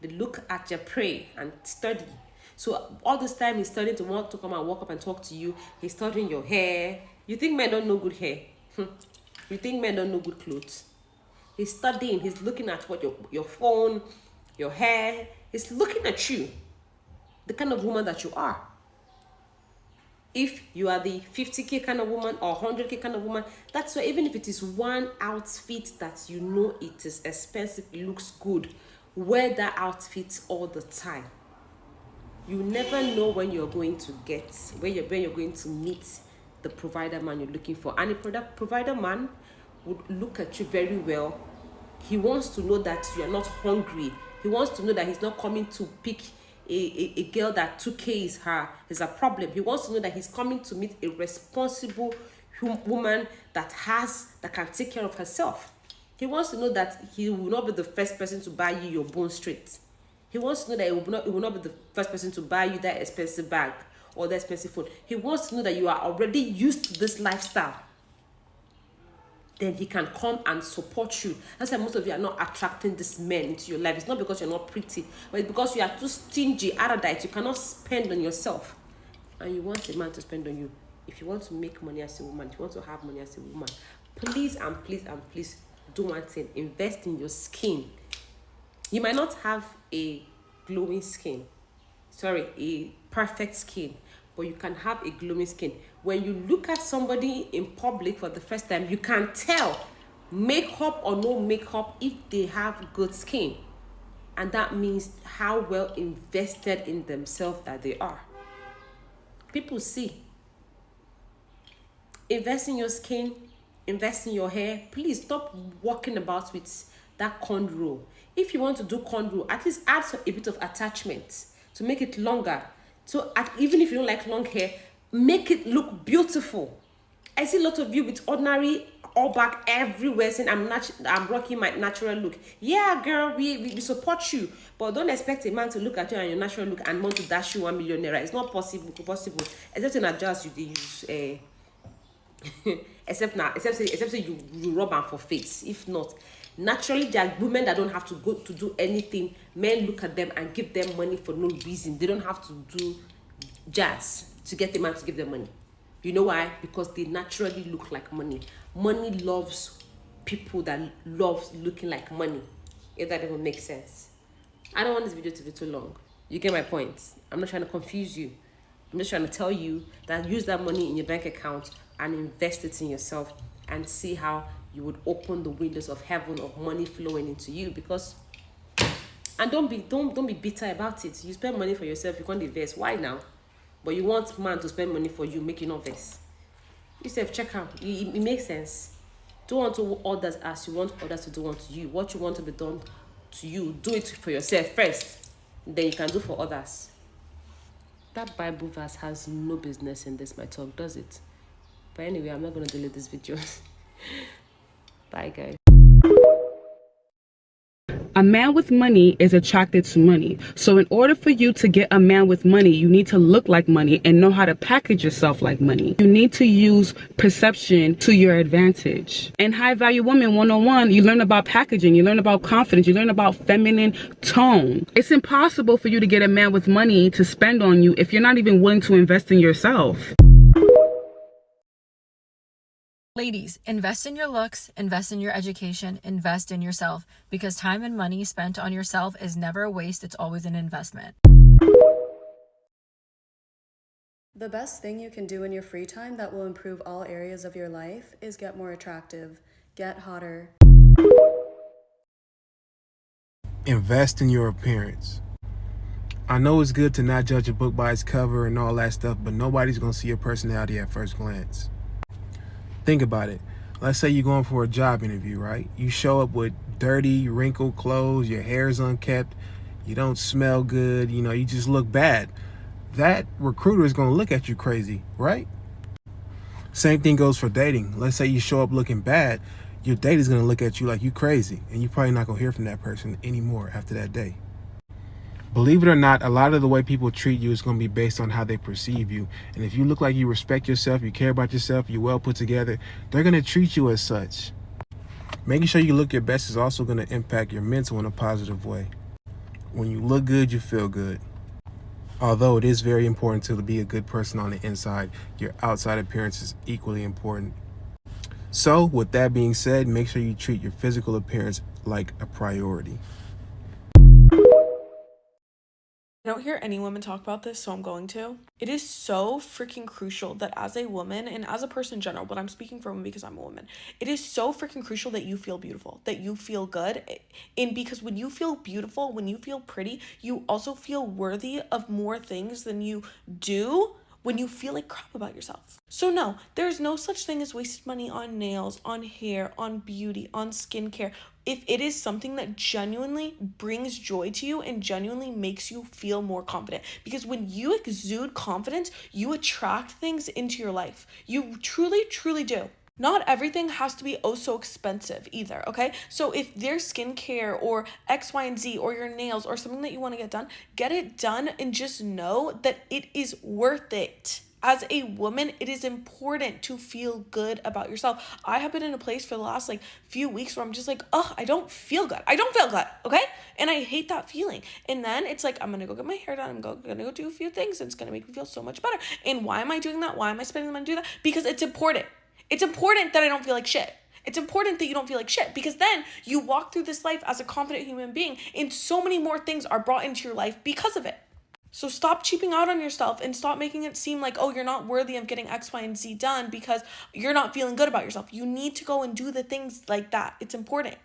They look at your prey and study. So all this time he's studying to want to come and walk up and talk to you. He's studying your hair. You think men don't know good hair? You think men don't know good clothes? He's studying. He's looking at what your phone, your hair. He's looking at you, the kind of woman that you are. If you are the 50K kind of woman or 100K kind of woman, that's why even if it is one outfit that you know it is expensive, it looks good, wear that outfit all the time. You never know when you're going to when you're going to meet the provider man you're looking for. And the provider man would look at you very well. He wants to know that you are not hungry. He wants to know that he's not coming to pick a girl that 2K is a problem. He wants to know that he's coming to meet a responsible woman that can take care of herself. He wants to know that he will not be the first person to buy you your bone straight. He wants to know that he will not be the first person to buy you that expensive bag or that expensive phone. He wants to know that you are already used to this lifestyle. Then he can come and support you. That's why most of you are not attracting these men into your life. It's not because you're not pretty, but it's because you are too stingy, erudite. You cannot spend on yourself. And you want a man to spend on you. If you want to make money as a woman, if you want to have money as a woman, please and please and please do one thing. Invest in your skin. You might not have a glowing skin. A perfect skin. But you can have a glowing skin. When you look at somebody in public for the first time, you can tell, makeup or no makeup, if they have good skin. And that means how well invested in themselves that they are. People see. Invest in your skin, invest in your hair. Please stop walking about with that cornrow. If you want to do cornrow, at least add a bit of attachment to make it longer. So even if you don't like long hair, make it look beautiful. I see a lot of you with ordinary all back everywhere saying I'm rocking my natural look. Yeah, girl, we support you, but don't expect a man to look at you and your natural look and want to dash you 1 million naira. It's not possible. Except in a jazz you use except say you rub them for face. If not, naturally there are women that don't have to go to do anything. Men look at them and give them money for no reason. They don't have to do jazz to get the man to give them money. You know why? Because they naturally look like money. Money loves people that loves looking like money. If that even makes sense. I don't want this video to be too long. You get my point. I'm not trying to confuse you. I'm just trying to tell you that use that money in your bank account and invest it in yourself and see how you would open the windows of heaven of money flowing into you. Because, and don't be bitter about it. You spend money for yourself, you can't invest. Why now? But you want man to spend money for you, make you not vex. You say, check out. It makes sense. Do unto others as you want others to do unto you. What you want to be done to you, do it for yourself first. Then you can do for others. That Bible verse has no business in this, my talk, does it? But anyway, I'm not going to delete this video. Bye, guys. A man with money is attracted to money. So in order for you to get a man with money, you need to look like money and know how to package yourself like money. You need to use perception to your advantage. In High Value Woman 101, you learn about packaging, you learn about confidence, you learn about feminine tone. It's impossible for you to get a man with money to spend on you if you're not even willing to invest in yourself. Ladies, invest in your looks, invest in your education, invest in yourself, because time and money spent on yourself is never a waste, it's always an investment. The best thing you can do in your free time that will improve all areas of your life is get more attractive, get hotter. Invest in your appearance. I know it's good to not judge a book by its cover and all that stuff, but nobody's going to see your personality at first glance. Think about it. Let's say you're going for a job interview, right? You show up with dirty, wrinkled clothes, your hair's unkept, you don't smell good, you just look bad. That recruiter is going to look at you crazy, right? Same thing goes for dating. Let's say you show up looking bad, your date is going to look at you like you crazy, and you're probably not going to hear from that person anymore after that day. Believe it or not, a lot of the way people treat you is going to be based on how they perceive you. And if you look like you respect yourself, you care about yourself, you're well put together, they're going to treat you as such. Making sure you look your best is also going to impact your mental in a positive way. When you look good, you feel good. Although it is very important to be a good person on the inside, your outside appearance is equally important. So, with that being said, make sure you treat your physical appearance like a priority. I don't hear any women talk about this, so I'm going to. It is so freaking crucial that as a woman and as a person in general, but I'm speaking for women because I'm a woman, it is so freaking crucial that you feel beautiful, that you feel good. And because when you feel beautiful, when you feel pretty, you also feel worthy of more things than you do when you feel like crap about yourself. So no, there's no such thing as wasted money on nails, on hair, on beauty, on skincare. If it is something that genuinely brings joy to you and genuinely makes you feel more confident. Because when you exude confidence, you attract things into your life. You truly, truly do. Not everything has to be oh so expensive either, okay? So if there's skincare or X, Y, and Z or your nails or something that you want to get it done and just know that it is worth it. As a woman, it is important to feel good about yourself. I have been in a place for the last few weeks where I'm just I don't feel good. I don't feel good, okay? And I hate that feeling. And then it's I'm gonna go get my hair done. I'm gonna go do a few things. And it's gonna make me feel so much better. And why am I doing that? Why am I spending the money to do that? Because it's important. It's important that I don't feel like shit. It's important that you don't feel like shit, because then you walk through this life as a confident human being and so many more things are brought into your life because of it. So stop cheaping out on yourself and stop making it seem like, oh, you're not worthy of getting X, Y, and Z done because you're not feeling good about yourself. You need to go and do the things like that. It's important.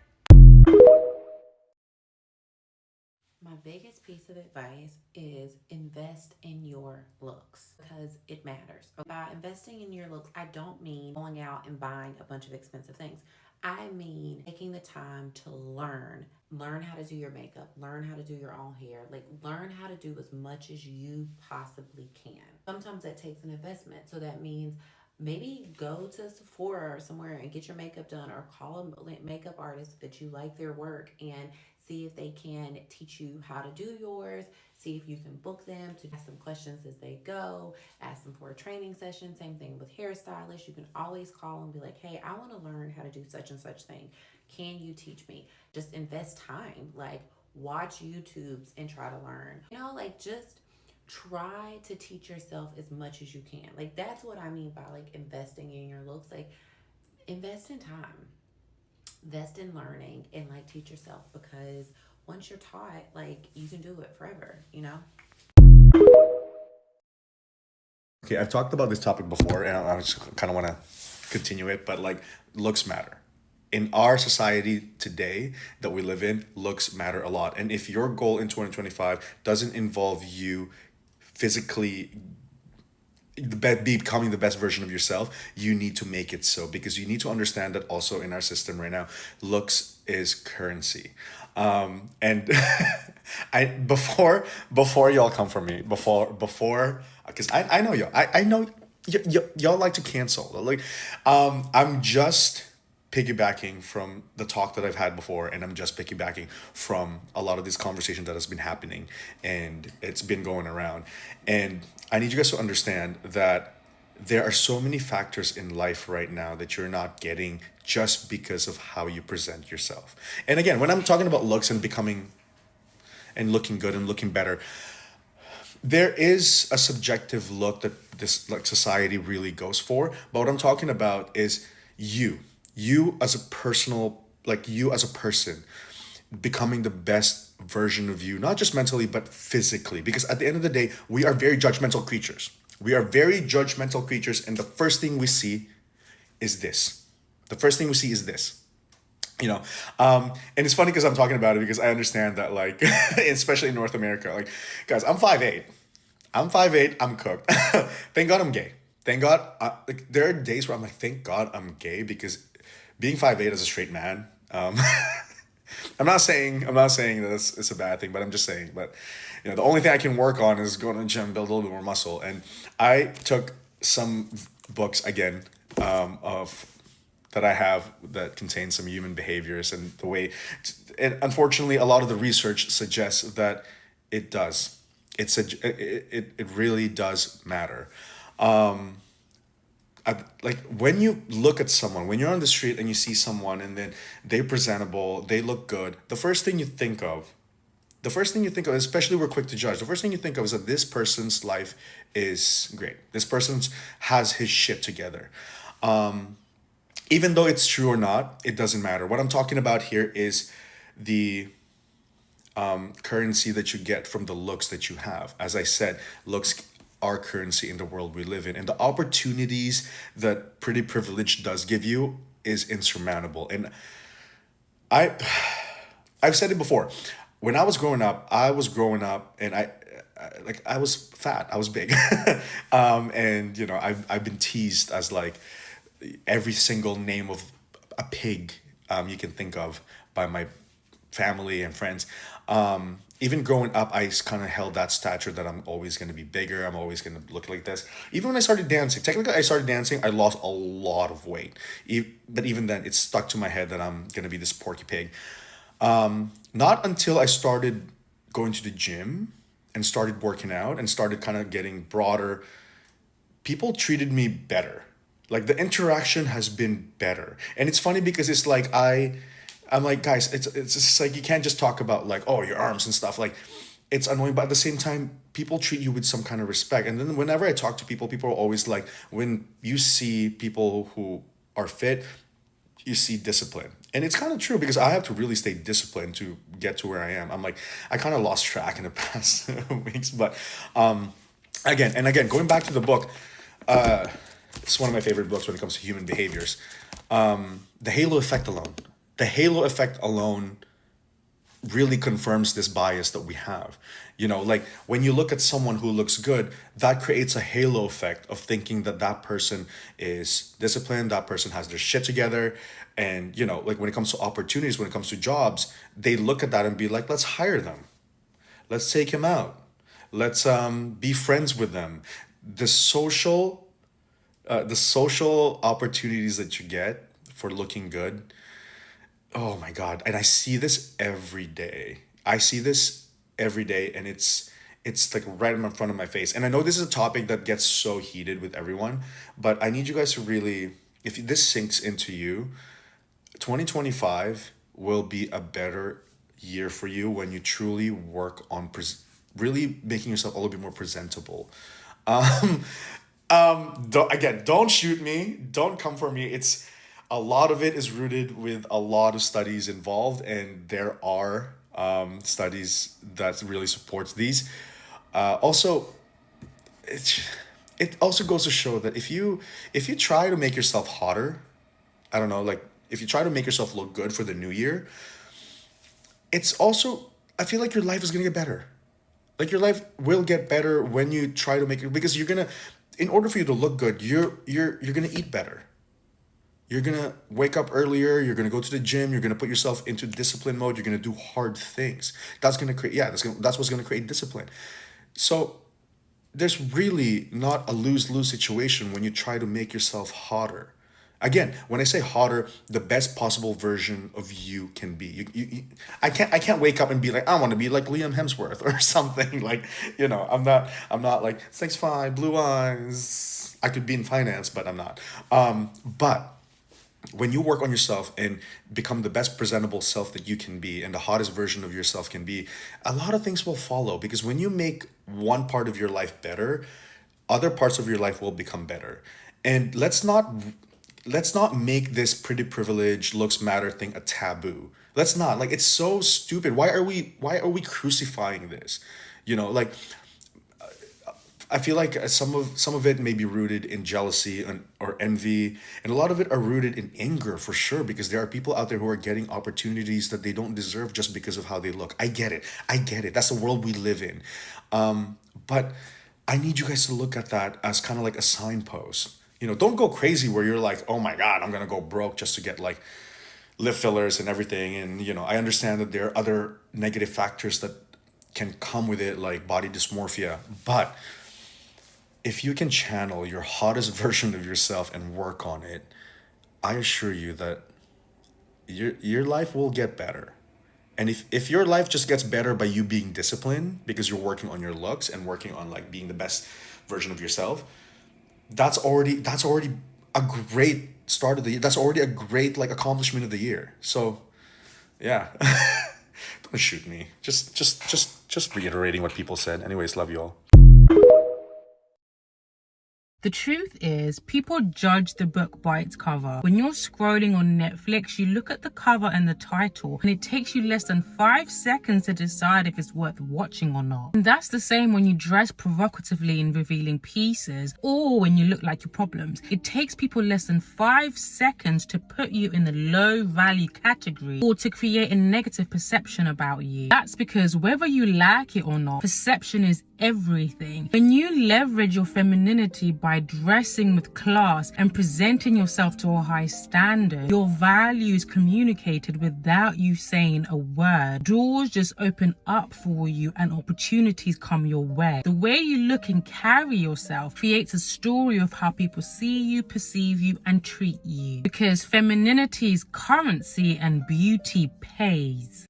My biggest piece of advice is invest in your looks because it matters. By investing in your looks, I don't mean going out and buying a bunch of expensive things. I mean taking the time to learn how to do your makeup, learn how to do your own hair, learn how to do as much as you possibly can. Sometimes that takes an investment. So that means maybe go to Sephora or somewhere and get your makeup done, or call a makeup artist that you like their work and see if they can teach you how to do yours, see if you can book them to ask some questions as they go, ask them for a training session. Same thing with hairstylists. You can always call and be like, hey, I want to learn how to do such and such thing. Can you teach me? Just invest time, watch YouTubes and try to learn. Just try to teach yourself as much as you can. That's what I mean by investing in your looks. Invest in time. Invest in learning and teach yourself, because once you're taught, you can do it forever, Okay, I've talked about this topic before and I just kind of want to continue it, but looks matter. In our society today that we live in, looks matter a lot. And if your goal in 2025 doesn't involve you physically becoming the best version of yourself, you need to make it so, because you need to understand that also in our system right now, looks is currency. And before y'all come for me, because I know y'all, I know y'all like to cancel. I'm just piggybacking from the talk that I've had before, and I'm just piggybacking from a lot of this conversation that has been happening and it's been going around. And I need you guys to understand that there are so many factors in life right now that you're not getting just because of how you present yourself. And again, when I'm talking about looks and becoming and looking good and looking better, there is a subjective look that this society really goes for. But what I'm talking about is you as a personal, like you as a person, becoming the best version of you, not just mentally, but physically. Because at the end of the day, we are very judgmental creatures. We are very judgmental creatures. And the first thing we see is this. The first thing we see is this. And it's funny because I'm talking about it because I understand that, like, especially in North America, like, guys, I'm 5'8". I'm cooked. Thank God I'm gay. Thank God. Like, there are days where I'm like, thank God I'm gay, because being 5'8" as a straight man, I'm not saying that it's a bad thing, but I'm just saying, but the only thing I can work on is going to the gym, build a little bit more muscle. And I took some books again, of that I have that contain some human behaviors and the way, and unfortunately, a lot of the research suggests that it does. It really does matter. Like when you look at someone, when you're on the street and you see someone and then they're presentable, they look good, the first thing you think of, especially we're quick to judge, the first thing you think of is that this person's life is great. This person has his shit together. Even though it's true or not, it doesn't matter. What I'm talking about here is the currency that you get from the looks that you have. As I said, looks are currency in the world we live in, and the opportunities that pretty privilege does give you is insurmountable. And I've said it before. When I was growing up, and I was fat, I was big. And I've been teased as like every single name of a pig you can think of by my family and friends. Even growing up, I kind of held that stature that I'm always going to be bigger. I'm always going to look like this. Even when I started dancing, I lost a lot of weight. But even then, it stuck to my head that I'm going to be this porky pig. Not until I started going to the gym and started working out and started kind of getting broader, people treated me better. Like the interaction has been better. And it's funny because it's like I'm like, guys, it's just like, you can't just talk about like, oh, your arms and stuff. Like, it's annoying, but at the same time, people treat you with some kind of respect. And then whenever I talk to people are always like, when you see people who are fit, you see discipline. And it's kind of true because I have to really stay disciplined to get to where I am. I'm like, I kind of lost track in the past weeks, but again, going back to the book, it's one of my favorite books when it comes to human behaviors. The halo effect alone really confirms this bias that we have. Like when you look at someone who looks good, that creates a halo effect of thinking that that person is disciplined, that person has their shit together. And, like when it comes to opportunities, when it comes to jobs, they look at that and be like, let's hire them. Let's take him out. Let's be friends with them. The social opportunities that you get for looking good, oh my God. And I see this every day. And it's like right in front of my face. And I know this is a topic that gets so heated with everyone, but I need you guys to really, if this sinks into you, 2025 will be a better year for you when you truly work on really making yourself a little bit more presentable. Don't shoot me. Don't come for me. A lot of it is rooted with a lot of studies involved, and there are studies that really supports these. Also, it also goes to show that if you try to make yourself hotter, I don't know, like if you try to make yourself look good for the new year, it's also, I feel like your life is gonna get better. Like your life will get better when you try to make it, because in order for you to look good, you're gonna eat better. You're gonna wake up earlier, you're gonna go to the gym, you're gonna put yourself into discipline mode, you're gonna do hard things. That's what's gonna create discipline. So there's really not a lose-lose situation when you try to make yourself hotter. Again, when I say hotter, the best possible version of you can be. I can't wake up and be like, I want to be like Liam Hemsworth or something. Like, I'm not like 6'5", blue eyes. I could be in finance, but I'm not. But when you work on yourself and become the best presentable self that you can be and the hottest version of yourself can be, a lot of things will follow. Because when you make one part of your life better, other parts of your life will become better. And let's not let's not make this pretty privilege, looks matter thing a taboo. Let's not. Like, it's so stupid. Why are we crucifying this? You know, like, I feel like some of it may be rooted in jealousy or envy, and a lot of it are rooted in anger for sure, because there are people out there who are getting opportunities that they don't deserve just because of how they look. I get it. That's the world we live in. But I need you guys to look at that as kind of like a signpost. You know, don't go crazy where you're like, oh my God, I'm gonna go broke just to get like lip fillers and everything. And, you know, I understand that there are other negative factors that can come with it, like body dysmorphia, but if you can channel your hottest version of yourself and work on it, I assure you that your life will get better. And if your life just gets better by you being disciplined because you're working on your looks and working on like being the best version of yourself, that's already a great start of the year. That's already a great like accomplishment of the year. So yeah. Don't shoot me. Just reiterating what people said. Anyways, love you all. The truth is, people judge the book by its cover. When you're scrolling on Netflix, you look at the cover and the title, and it takes you less than 5 seconds to decide if it's worth watching or not. And that's the same when you dress provocatively in revealing pieces, or when you look like your problems. It takes people less than 5 seconds to put you in the low value category or to create a negative perception about you. That's because whether you like it or not, perception is everything. When you leverage your femininity by dressing with class and presenting yourself to a high standard, your value is communicated without you saying a word. Doors just open up for you and opportunities come your way. The way you look and carry yourself creates a story of how people see you, perceive you, and treat you. Because femininity is currency and beauty pays.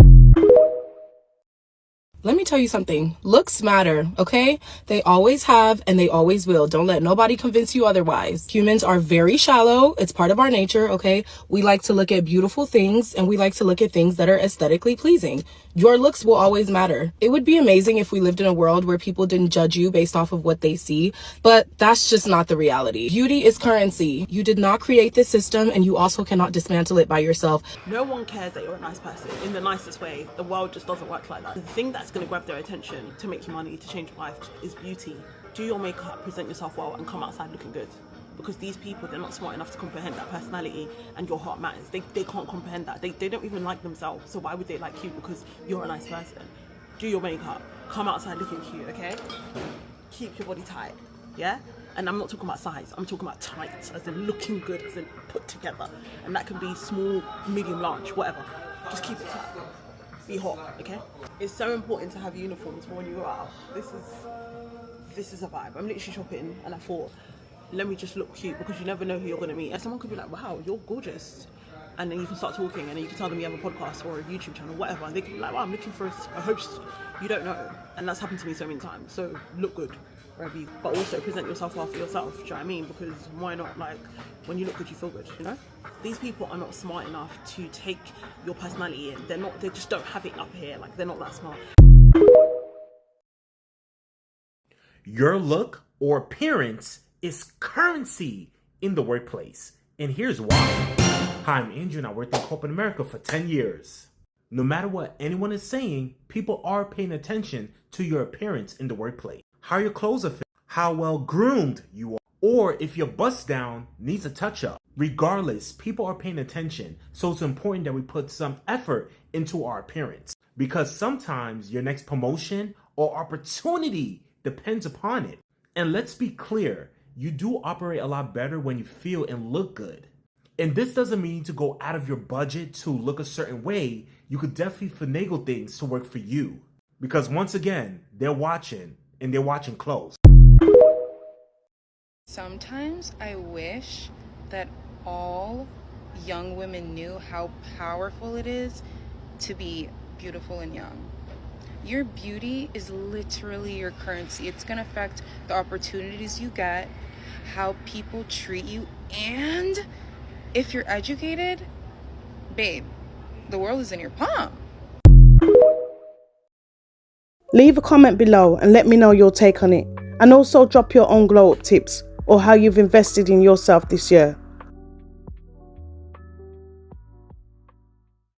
Let me tell you something. Looks matter, okay? They always have and they always will. Don't let nobody convince you otherwise. Humans are very shallow. It's part of our nature, okay? We like to look at beautiful things and we like to look at things that are aesthetically pleasing. Your looks will always matter. It would be amazing if we lived in a world where people didn't judge you based off of what they see, but that's just not the reality. Beauty is currency. You did not create this system and you also cannot dismantle it by yourself. No one cares that you're a nice person in the nicest way. The world just doesn't work like that. The thing that's going to grab their attention to make you money, to change your life, is beauty. Do your makeup, present yourself well, and come outside looking good. Because these people, they're not smart enough to comprehend that personality and your heart matters. They can't comprehend that. They don't even like themselves. So why would they like you? Because you're a nice person. Do your makeup. Come outside looking cute, okay? Keep your body tight, yeah? And I'm not talking about size. I'm talking about tight, as in looking good, as in put together. And that can be small, medium, large, whatever. Just keep it tight. Be hot, okay? It's so important to have uniforms for when you go out. This is a vibe. I'm literally shopping and I thought, let me just look cute, because you never know who you're going to meet. And someone could be like, wow, you're gorgeous. And then you can start talking and then you can tell them you have a podcast or a YouTube channel, whatever. And they can be like, wow, I'm looking for a host. You don't know. And that's happened to me so many times. So look good wherever you, but also present yourself well for yourself. Do you know what I mean? Because why not? Like, when you look good, you feel good, you know? These people are not smart enough to take your personality in. They just don't have it up here. Like, they're not that smart. Your look or appearance is currency in the workplace. And here's why. Hi, I'm Andrew and I worked in corporate America for 10 years. No matter what anyone is saying, people are paying attention to your appearance in the workplace. How your clothes are fit, how well groomed you are, or if your bust down needs a touch up. Regardless, people are paying attention, so it's important that we put some effort into our appearance. Because sometimes your next promotion or opportunity depends upon it. And let's be clear, you do operate a lot better when you feel and look good. And this doesn't mean to go out of your budget to look a certain way. You could definitely finagle things to work for you. Because once again, they're watching, and they're watching close. Sometimes I wish that all young women knew how powerful it is to be beautiful and young. Your beauty is literally your currency. It's gonna affect the opportunities you get, how people treat you, and if you're educated, babe, the world is in your palm. Leave a comment below and let me know your take on it. And also drop your own glow up tips or how you've invested in yourself this year.